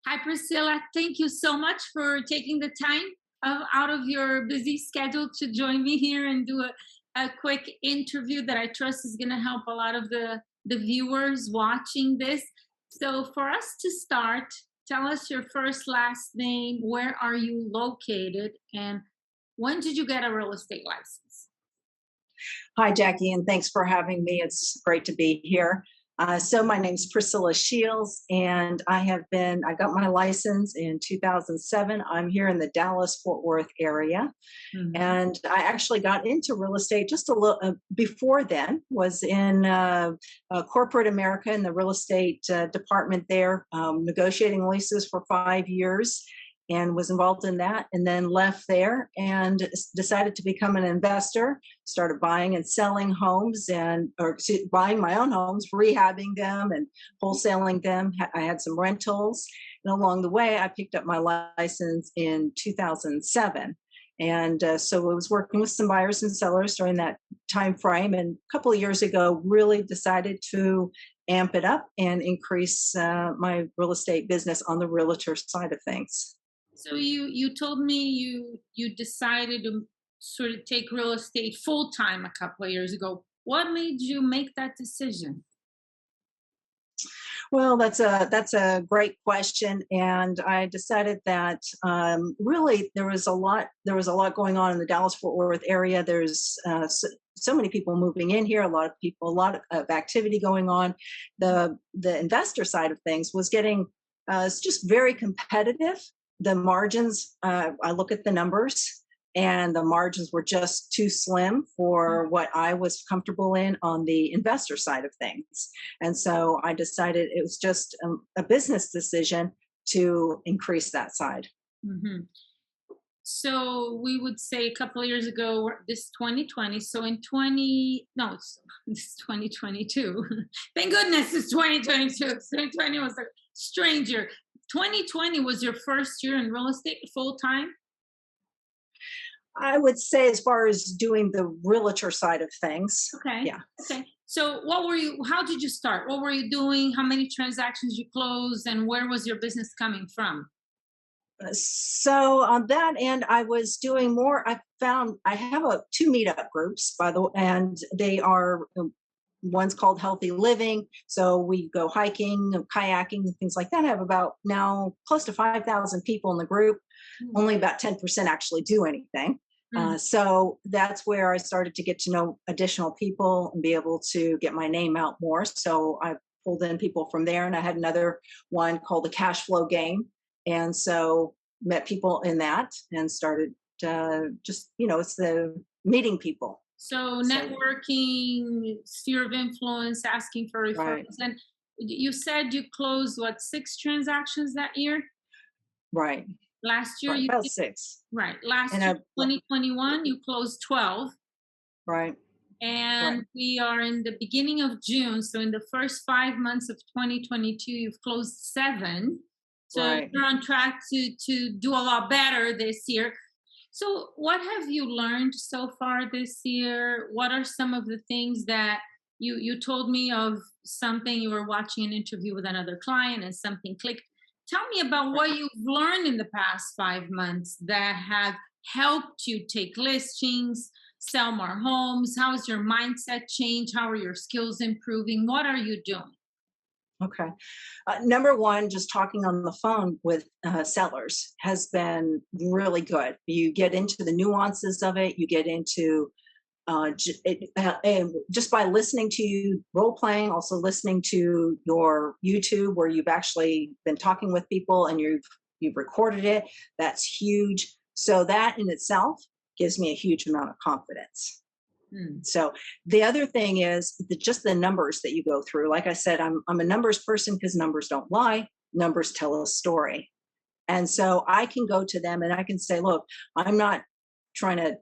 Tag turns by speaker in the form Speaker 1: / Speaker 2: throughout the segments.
Speaker 1: Hi, Priscilla. Thank you so much for taking the time out of your busy schedule to join me here and do a quick interview that I trust is going to help a lot of the viewers watching this. So, for us to start, tell us your first, last name, where are you located, and when did you get a real estate license?
Speaker 2: Hi, Jackie, and thanks for having me. It's great to be here. So my name's Priscilla Shields, and I got my license in 2007. I'm here in the Dallas-Fort Worth area,
Speaker 1: Mhm.
Speaker 2: and I actually got into real estate just a little before then, was in corporate America in the real estate department there, negotiating leases for 5 years and was involved in that, and then left there and decided to become an investor. Started buying and selling homes, buying my own homes, rehabbing them and wholesaling them. I had some rentals, and along the way I picked up my license in 2007. And so I was working with some buyers and sellers during that time frame, and a couple of years ago really decided to amp it up and increase my real estate business on the realtor side of things.
Speaker 1: So you told me you decided to sort of take real estate full time a couple of years ago. What made you make that decision?
Speaker 2: Well, that's a great question, and I decided that really there was a lot going on in the Dallas Fort Worth area. There's so many people moving in here, a lot of activity going on. The investor side of things was getting it's just very competitive. The margins, I look at the numbers, and the margins were just too slim for what I was comfortable in on the investor side of things. And so I decided it was just a business decision to increase that side.
Speaker 1: Mhm. So we would say a couple of years ago, this 2020. So in 20, no, it's 2022. Thank goodness it's 2022. 2020 was a stranger. 2020 was your first year in real estate full time.
Speaker 2: I would say, as far as doing the realtor side of things,
Speaker 1: Okay.
Speaker 2: yeah.
Speaker 1: Okay. So what were you, how did you start? What were you doing? How many transactions you closed and where was your business coming from?
Speaker 2: So on that end, I was doing more. I have two meetup groups, by the way, and they are one's called Healthy Living. So we go hiking, and kayaking, and things like that. I have about now close to 5,000 people in the group.
Speaker 1: Mm,
Speaker 2: Only about 10% actually do anything.
Speaker 1: mm,
Speaker 2: So that's where I started to get to know additional people and be able to get my name out more. So I pulled in people from there, and I had another one called the Cash Flow Game, and so met people in that and started it's the meeting people.
Speaker 1: So
Speaker 2: So
Speaker 1: networking, sphere of influence, asking for
Speaker 2: right,
Speaker 1: referrals. And you said you closed what, six transactions that year?
Speaker 2: right,
Speaker 1: Last year
Speaker 2: right,
Speaker 1: you
Speaker 2: about
Speaker 1: did,
Speaker 2: six,
Speaker 1: right.
Speaker 2: and
Speaker 1: Last year, 2021, you closed 12.
Speaker 2: right, right,
Speaker 1: And we are in the beginning of June. So in the first 5 months of 2022, you've closed seven. So
Speaker 2: right.
Speaker 1: you're on track to do a lot better this year. So what have you learned so far this year? What are some of the things that you told me of, something you were watching an interview with another client and something clicked. Tell me about what you've learned in the past 5 months that have helped you take listings, sell more homes. How has your mindset changed? How are your skills improving? What are you doing?
Speaker 2: Okay. Number one, just talking on the phone with sellers has been really good. You get into the nuances of it. You get into and just by listening to you role playing, also listening to your YouTube where you've actually been talking with people and you've recorded it. That's huge. So that in itself gives me a huge amount of confidence.
Speaker 1: Hmm.
Speaker 2: So the other thing is just the numbers that you go through. Like I said, I'm a numbers person because numbers don't lie. Numbers tell a story. And so I can go to them and I can say, look, I'm not trying to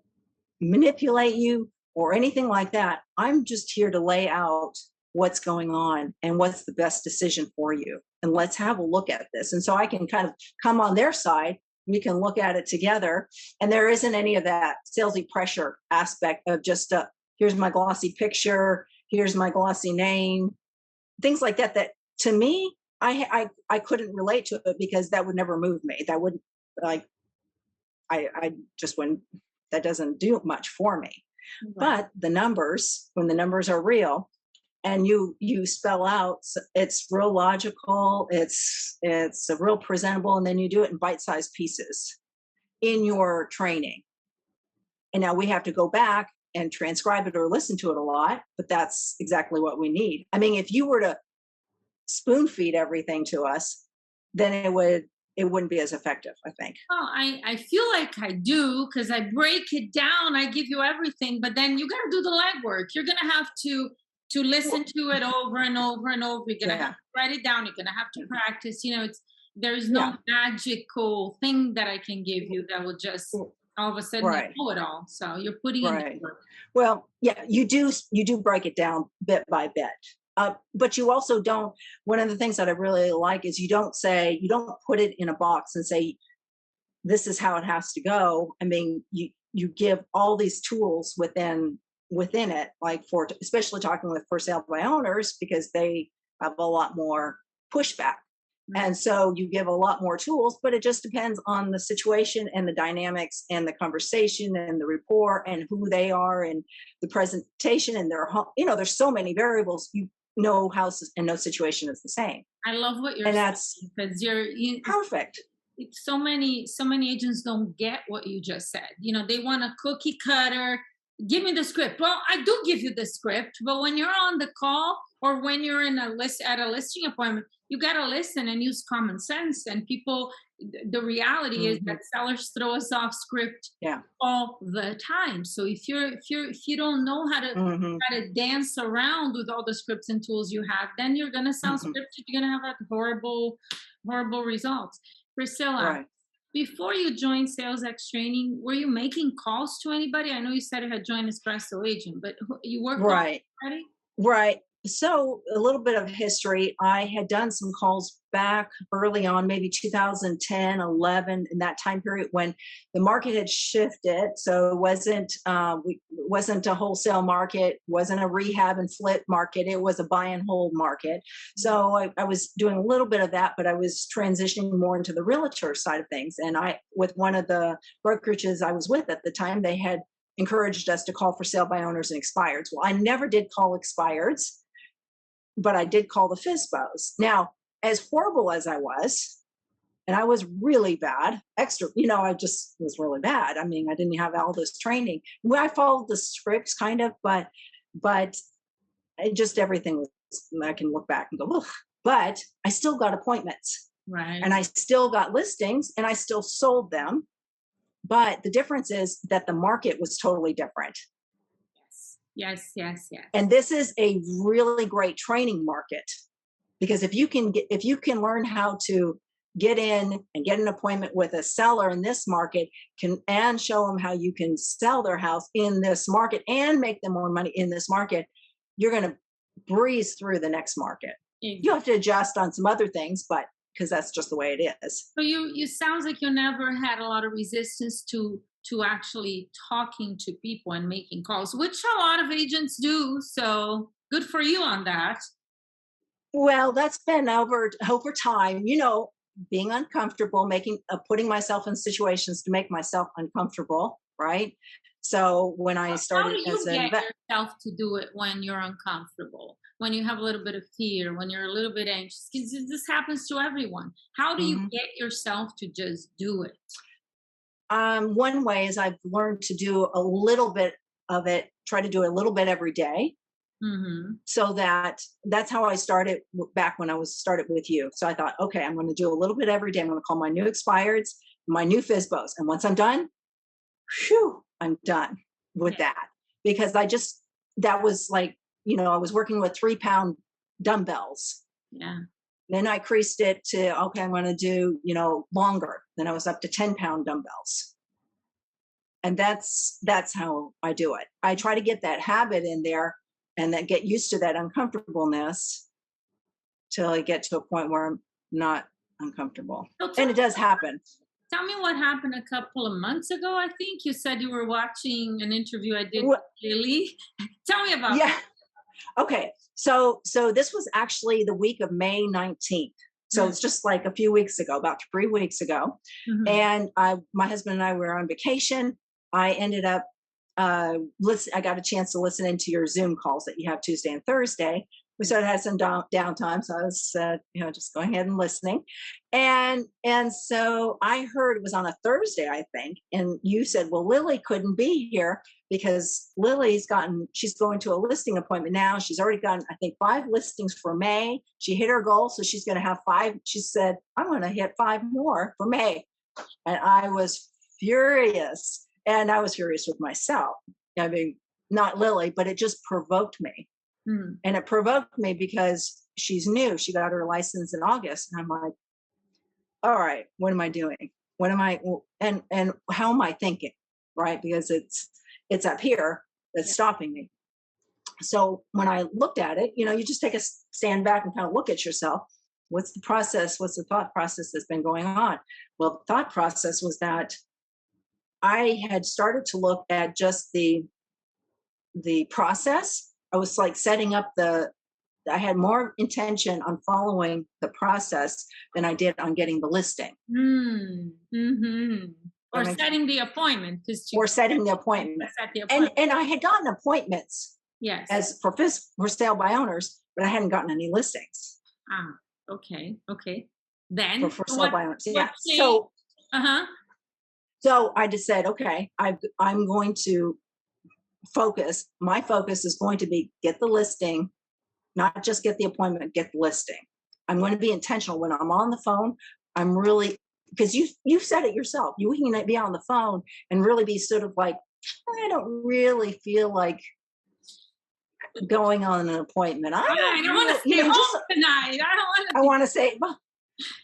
Speaker 2: manipulate you or anything like that. I'm just here to lay out what's going on and what's the best decision for you. And let's have a look at this. And so I can kind of come on their side. We can look at it together. And there isn't any of that salesy pressure aspect of just, here's my glossy picture, here's my glossy name, things like that, that to me I couldn't relate to it because that would never move me. That wouldn't, like, I just wouldn't, that doesn't do much for me.
Speaker 1: Right.
Speaker 2: But the numbers, when the numbers are real, and you spell out, it's real logical, it's a real presentable, and then you do it in bite-sized pieces in your training. And now we have to go back and transcribe it or listen to it a lot, but that's exactly what we need. I mean, if you were to spoon feed everything to us, then it wouldn't be as effective, I think.
Speaker 1: Well, I feel like I do because I break it down. I give you everything, but then you got to do the legwork. You're gonna have to listen to it over and over and over. You're gonna have
Speaker 2: Yeah.
Speaker 1: to write it down. You're gonna have to practice. It's there's no
Speaker 2: Yeah.
Speaker 1: magical thing that I can give you that will just all of a sudden you
Speaker 2: Right.
Speaker 1: know it all. So you're putting in the
Speaker 2: Right.
Speaker 1: work.
Speaker 2: Well, yeah, you do break it down bit by bit. But you also don't. One of the things that I really like is you don't put it in a box and say this is how it has to go. I mean, you give all these tools within it, like for especially talking with for sale by owners because they have a lot more pushback.
Speaker 1: Right.
Speaker 2: And so you give a lot more tools, but it just depends on the situation and the dynamics and the conversation and the rapport and who they are and the presentation and their home. There's so many variables. No house and no situation is the same.
Speaker 1: I love what you're
Speaker 2: And
Speaker 1: saying
Speaker 2: that's
Speaker 1: because
Speaker 2: perfect.
Speaker 1: so many agents don't get what you just said. They want a cookie cutter. Give me the script. Well, I do give you the script, but when you're on the call or when you're in a list at a listing appointment, you got to listen and use common sense. And people, the reality is
Speaker 2: Mhm.
Speaker 1: that sellers throw us off script
Speaker 2: Yeah.
Speaker 1: all the time. So if you don't know how to
Speaker 2: Hmm.
Speaker 1: dance around with all the scripts and tools you have, then you're gonna sound
Speaker 2: Hmm.
Speaker 1: scripted. You're gonna have like horrible results. Priscilla,
Speaker 2: Right.
Speaker 1: before you joined Sales X Training, were you making calls to anybody? I know you said you had joined Espresso Agent, but you were calling
Speaker 2: Right.
Speaker 1: already?
Speaker 2: Right. So a little bit of history. I had done some calls back early on, maybe 2010, 11, in that time period when the market had shifted. So it wasn't a wholesale market, wasn't a rehab and flip market. It was a buy and hold market. So I was doing a little bit of that, but I was transitioning more into the realtor side of things. And with one of the brokerages I was with at the time, they had encouraged us to call for sale by owners and expireds. Well, I never did call expireds, but I did call the FISBOs. Now, as horrible as I was, and I was really bad, I just was really bad. I mean, I didn't have all this training. Well, I followed the scripts kind of, but just everything was, I can look back and go, ugh. But I still got appointments
Speaker 1: Right.
Speaker 2: and I still got listings and I still sold them. But the difference is that the market was totally different.
Speaker 1: Yes.
Speaker 2: And this is a really great training market because if you can learn how to get in and get an appointment with a seller in this market and show them how you can sell their house in this market and make them more money in this market, you're going to breeze through the next market. You have to adjust on some other things, but because that's just the way it is.
Speaker 1: So you sounds like you never had a lot of resistance to actually talking to people and making calls, which a lot of agents do. So good for you on that.
Speaker 2: Well, that's been over time, being uncomfortable, putting myself in situations to make myself uncomfortable, right? So when I
Speaker 1: How do
Speaker 2: started
Speaker 1: you
Speaker 2: as
Speaker 1: get yourself to do it when you're uncomfortable, when you have a little bit of fear, when you're a little bit anxious? Because this happens to everyone. How do you
Speaker 2: Mhm.
Speaker 1: get yourself to just do it?
Speaker 2: One way is I've learned to do a little bit of it, try to do it a little bit every day.
Speaker 1: Hmm.
Speaker 2: So that's how I started back when I was started with you. So I thought, okay, I'm going to do a little bit every day. I'm going to call my new expireds, my new FISBOs. And once I'm done, I'm done with
Speaker 1: Yeah.
Speaker 2: that because that was like, I was working with 3-pound dumbbells.
Speaker 1: Yeah.
Speaker 2: Then I increased it to, okay, I'm going to do, longer. Then I was up to 10-pound dumbbells. And that's how I do it. I try to get that habit in there and then get used to that uncomfortableness till I get to a point where I'm not uncomfortable.
Speaker 1: So
Speaker 2: And it does happen.
Speaker 1: tell me what happened a couple of months ago. I think you said you were watching an interview I did with
Speaker 2: Wh-
Speaker 1: Lily. Tell me about
Speaker 2: Yeah. Okay. So this was actually the week of May 19th. So it's just like a few weeks ago, about 3 weeks ago.
Speaker 1: Mm-hmm.
Speaker 2: And my husband and I were on vacation. I ended up I got a chance to listen into your Zoom calls that you have Tuesday and Thursday. We sort of had some downtime, so I was, just going ahead and listening, and so I heard it was on a Thursday, I think, and you said, "Well, Lily couldn't be here because she's going to a listing appointment now. She's already gotten, I think, 5 listings for May. She hit her goal, so she's going to have 5. She said, I'm going to hit 5 more for May," and I was furious, and I was furious with myself. I mean, not Lily, but it just provoked me.
Speaker 1: Mm.
Speaker 2: And it provoked me because she's new. She got her license in August. And I'm like, all right, what am I doing? What am I, and how am I thinking? Right? Because it's up here that's stopping me. So when I looked at it, you just take a stand back and kind of look at yourself. What's the process? What's the thought process that's been going on? Well, the thought process was that I had started to look at just the process. I was like setting up I had more intention on following the process than I did on getting the listing.
Speaker 1: Mm-hmm. Or setting the appointment.
Speaker 2: Or setting the appointment.
Speaker 1: Set the appointment.
Speaker 2: And I had gotten appointments as for sale by owners, but I hadn't gotten any listings.
Speaker 1: Okay. Then
Speaker 2: for sale by owners. Yeah.
Speaker 1: So
Speaker 2: I just said, okay, I'm going to focus. My focus is going to be get the listing, not just get the appointment, get the listing. I'm going to be intentional when I'm on the phone. I'm really, because you said it yourself. You can be on the phone and really be sort of like, I don't really feel like going on an appointment. I don't
Speaker 1: want to stay home tonight.
Speaker 2: I want to say, well,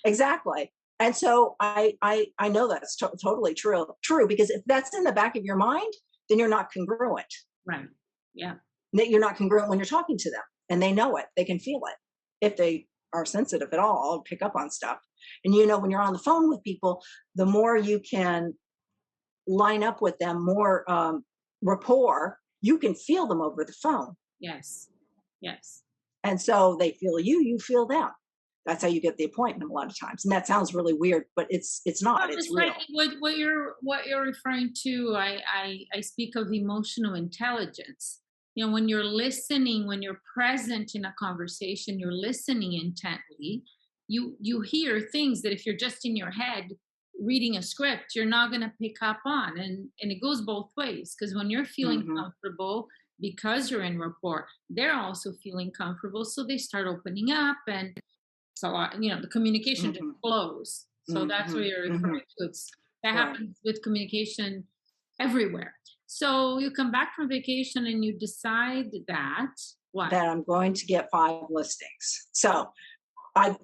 Speaker 2: exactly. And so I know that's totally true because if that's in the back of your mind, then you're not congruent.
Speaker 1: Right. Yeah.
Speaker 2: You're not congruent when you're talking to them, and they know it. They can feel it. If they are sensitive at all, I'll pick up on stuff. And when you're on the phone with people, the more you can line up with them, more rapport, you can feel them over the phone.
Speaker 1: Yes.
Speaker 2: And so they feel you feel them. That's how you get the appointment a lot of times. And that sounds really weird, but it's not. It's real.
Speaker 1: Like what you're referring to, I speak of emotional intelligence. When you're listening, when you're present in a conversation, you're listening intently. You hear things that if you're just in your head reading a script, you're not going to pick up on. And it goes both ways, because when you're feeling comfortable because you're in rapport, they're also feeling comfortable. So they start opening up, and it's a lot, the communication just flows. So that's what you're referring to. That happens with communication everywhere. So you come back from vacation and you decide that
Speaker 2: I'm going to get 5 listings. So I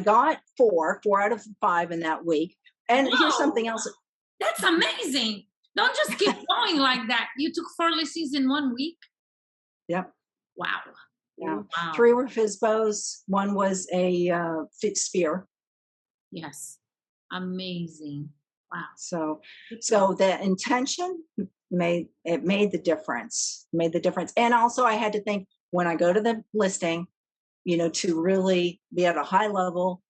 Speaker 2: got 4 out of 5 in that week. And here's something else.
Speaker 1: That's amazing. Don't just keep going like that. You took 4 listings in 1 week?
Speaker 2: Yep.
Speaker 1: Wow.
Speaker 2: Yeah.
Speaker 1: Wow.
Speaker 2: 3 were FSBOs. 1 was a Sphere.
Speaker 1: Yes. Amazing. Wow.
Speaker 2: So the intention made the difference. And also I had to think, when I go to the listing, to really be at a high level,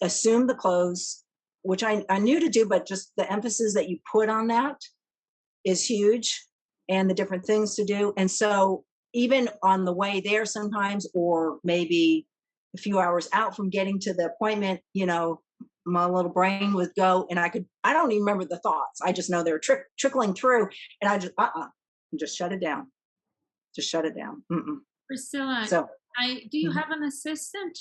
Speaker 2: assume the close, which I knew to do, but just the emphasis that you put on that is huge, and the different things to do. And so even on the way there sometimes, or maybe a few hours out from getting to the appointment, my little brain would go, and I don't even remember the thoughts. I just know they're trickling through, and I just, just shut it down. Just shut it down.
Speaker 1: Priscilla,
Speaker 2: so
Speaker 1: do you have an assistant?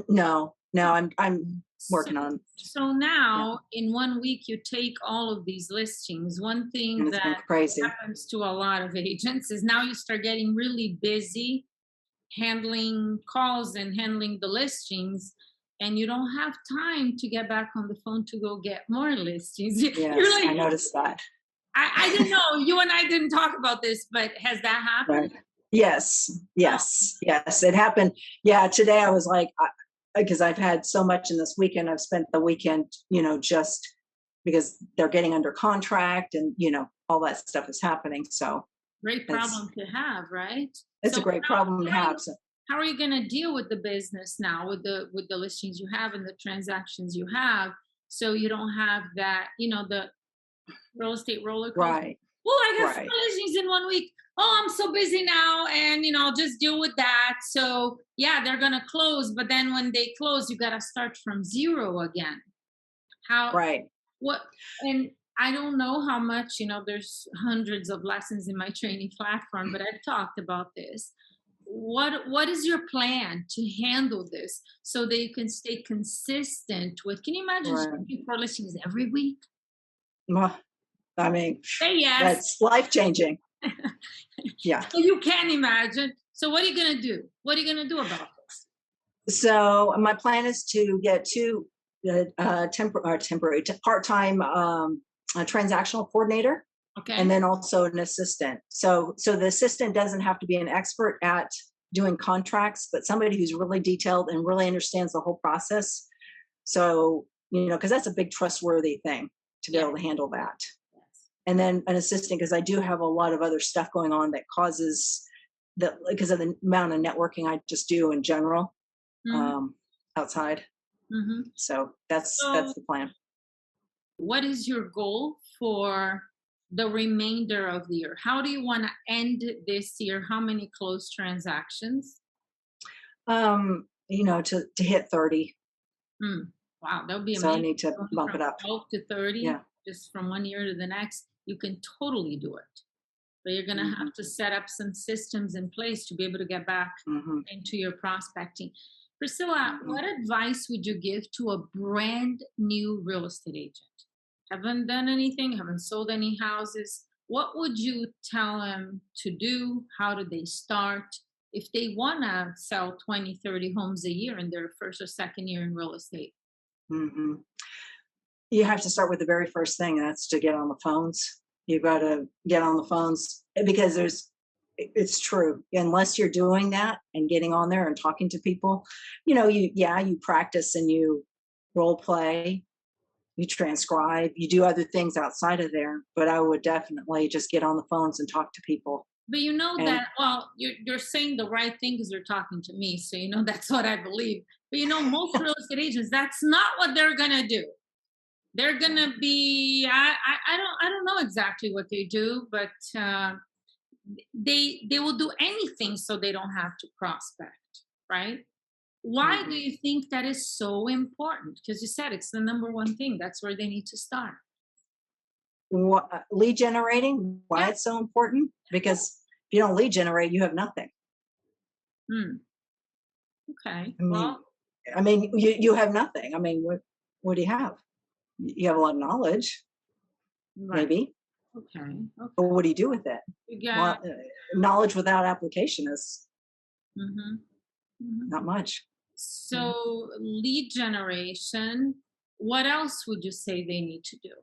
Speaker 1: No.
Speaker 2: No, I'm working on.
Speaker 1: So now in 1 week, you take all of these listings. One thing that happens to a lot of agents is now you start getting really busy handling calls and handling the listings, and you don't have time to get back on the phone to go get more listings.
Speaker 2: Yes, I noticed that.
Speaker 1: I didn't know. You and I didn't talk about this, but has that happened?
Speaker 2: Right. Yes, it happened. Yeah, today I was like, because I've had so much in this weekend. I've spent the weekend, just because they're getting under contract, and all that stuff is happening. So
Speaker 1: great problem to have, right?
Speaker 2: It's a great problem to have. So
Speaker 1: how are you going to deal with the business now, with the listings you have and the transactions you have, so you don't have that, the real estate roller coaster.
Speaker 2: Right.
Speaker 1: Oh, I got four
Speaker 2: Right.
Speaker 1: listings in 1 week. Oh, I'm so busy now, and I'll just deal with that. So yeah, they're gonna close, but then when they close, you gotta start from zero again. How
Speaker 2: Right.
Speaker 1: what and I don't know how much, there's hundreds of lessons in my training platform, but I've talked about this. What is your plan to handle this so that you can stay consistent with, can you imagine
Speaker 2: Right.
Speaker 1: shooting for listings every week?
Speaker 2: Well, I mean,
Speaker 1: Say yes.
Speaker 2: that's life changing. Yeah.
Speaker 1: So you can imagine. So what are you gonna do? What are you gonna do about this?
Speaker 2: So my plan is to get two temporary, part-time transactional coordinator, and
Speaker 1: Okay.
Speaker 2: then also an assistant. So the assistant doesn't have to be an expert at doing contracts, but somebody who's really detailed and really understands the whole process. So, because that's a big trustworthy thing to be
Speaker 1: Yeah.
Speaker 2: able to handle that.
Speaker 1: Yes.
Speaker 2: And then an assistant, because I do have a lot of other stuff going on that causes that, because of the amount of networking I just do in general,
Speaker 1: Mhm,
Speaker 2: um, outside.
Speaker 1: mhm.
Speaker 2: So that's
Speaker 1: So
Speaker 2: the plan.
Speaker 1: what is your goal for the remainder of the year? How do you want to end this year? How many closed transactions?
Speaker 2: To hit 30.
Speaker 1: Hmm. Wow, that would be
Speaker 2: So I
Speaker 1: amazing.
Speaker 2: need to
Speaker 1: Going
Speaker 2: bump
Speaker 1: from
Speaker 2: it up.
Speaker 1: 12 to 30,
Speaker 2: Yeah.
Speaker 1: just from 1 year to the next, you can totally do it. But you're going to
Speaker 2: Hmm.
Speaker 1: have to set up some systems in place to be able to get back
Speaker 2: Hmm.
Speaker 1: into your prospecting. Priscilla,
Speaker 2: Hmm.
Speaker 1: what advice would you give to a brand new real estate agent? Haven't done anything, haven't sold any houses. What would you tell them to do? How do they start? If they want to sell 20, 30 homes a year in their first or second year in real estate.
Speaker 2: Hmm. You have to start with the very first thing, and that's to get on the phones. You've got to get on the phones, because it's true. Unless you're doing that and getting on there and talking to people, you practice and you role play, you transcribe, you do other things outside of there. But I would definitely just get on the phones and talk to people.
Speaker 1: But you know
Speaker 2: And
Speaker 1: that, well, you're saying the right thing because you're talking to me. So, that's what I believe. But, most real estate agents, that's not what they're going to do. They're going to be, I don't know exactly what they do, but they will do anything so they don't have to prospect, right? Why do
Speaker 2: mhm.
Speaker 1: you think that is so important? Because you said it's the number one thing. That's where they need to start.
Speaker 2: Lead generating, why
Speaker 1: Yeah.
Speaker 2: it's so important? Because if you don't lead generate, you have nothing.
Speaker 1: Hmm. Okay.
Speaker 2: I mean,
Speaker 1: Well,
Speaker 2: you have nothing. I mean, what do you have? You have a lot of knowledge,
Speaker 1: right.
Speaker 2: maybe,
Speaker 1: Okay.
Speaker 2: but
Speaker 1: Okay.
Speaker 2: what do you do with it?
Speaker 1: You
Speaker 2: Well,
Speaker 1: got.
Speaker 2: knowledge without application is
Speaker 1: Mm-hmm, mm-hmm.
Speaker 2: not much. Mhm.
Speaker 1: So, lead generation, what else would you say they need to do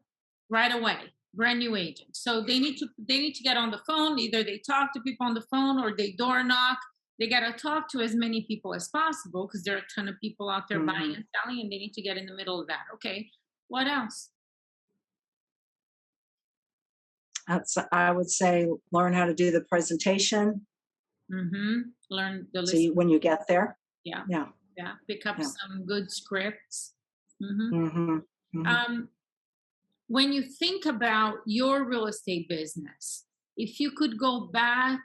Speaker 1: right away? Brand new agent. So they need to get on the phone. Either they talk to people on the phone or they door knock. They got to talk to as many people as possible because there are a ton of people out there buying
Speaker 2: Mhm.
Speaker 1: and selling, and they need to get in the middle of that. Okay. What else?
Speaker 2: I would say learn how to do the presentation.
Speaker 1: Mm-hmm. Learn the
Speaker 2: So
Speaker 1: list.
Speaker 2: when you get there,
Speaker 1: Yeah.
Speaker 2: yeah,
Speaker 1: Yeah. Pick up
Speaker 2: yeah.
Speaker 1: some good scripts. Mm-hmm.
Speaker 2: Hmm. Hmm.
Speaker 1: Um, when you think about your real estate business, if you could go back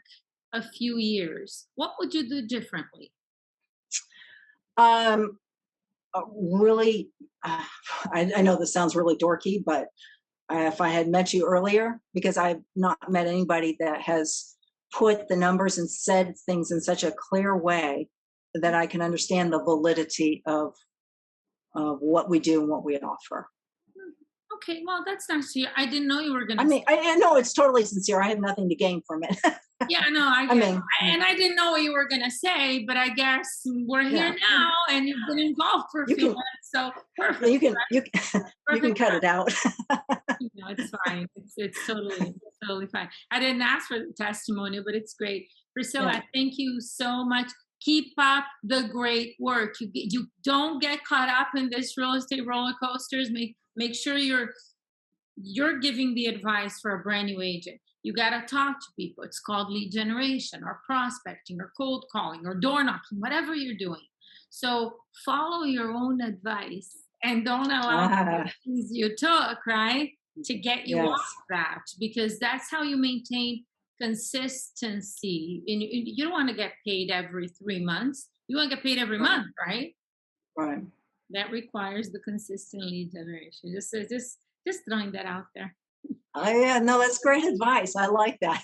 Speaker 1: a few years, what would you do differently?
Speaker 2: Um, really, uh, I know this sounds really dorky, but if I had met you earlier, because I've not met anybody that has put the numbers and said things in such a clear way that I can understand the validity of what we do and what we offer.
Speaker 1: Hmm, okay, well, that's nice to hear. I didn't know you were going
Speaker 2: I
Speaker 1: to say.
Speaker 2: mean, I know it's totally sincere. I have nothing to gain from it.
Speaker 1: Yeah, no, I
Speaker 2: I
Speaker 1: get it.
Speaker 2: mean,
Speaker 1: And I didn't know what you were going to say, but I guess we're here
Speaker 2: yeah,
Speaker 1: now and you've been involved for a
Speaker 2: you
Speaker 1: few
Speaker 2: can,
Speaker 1: minutes. So perfect,
Speaker 2: you can
Speaker 1: perfect.
Speaker 2: cut it out.
Speaker 1: No, it's fine. It's totally fine. I didn't ask for the testimonial, but it's great.
Speaker 2: Yeah.
Speaker 1: Priscilla, thank you so much. Keep up the great work. You don't get caught up in this real estate roller coasters. Make sure you're you're giving the advice for a brand new agent. You got to talk to people. It's called lead generation or prospecting or cold calling or door knocking, whatever you're doing. So follow your own advice and don't allow the
Speaker 2: Ah,
Speaker 1: things you took, right, to get you off
Speaker 2: yes.
Speaker 1: that, because that's how you maintain consistency. And you don't want to get paid every 3 months. You want to get paid every
Speaker 2: Right.
Speaker 1: month, right?
Speaker 2: Right.
Speaker 1: That requires the consistent lead generation. Just throwing that out there.
Speaker 2: Yeah, no, that's great advice. I like that.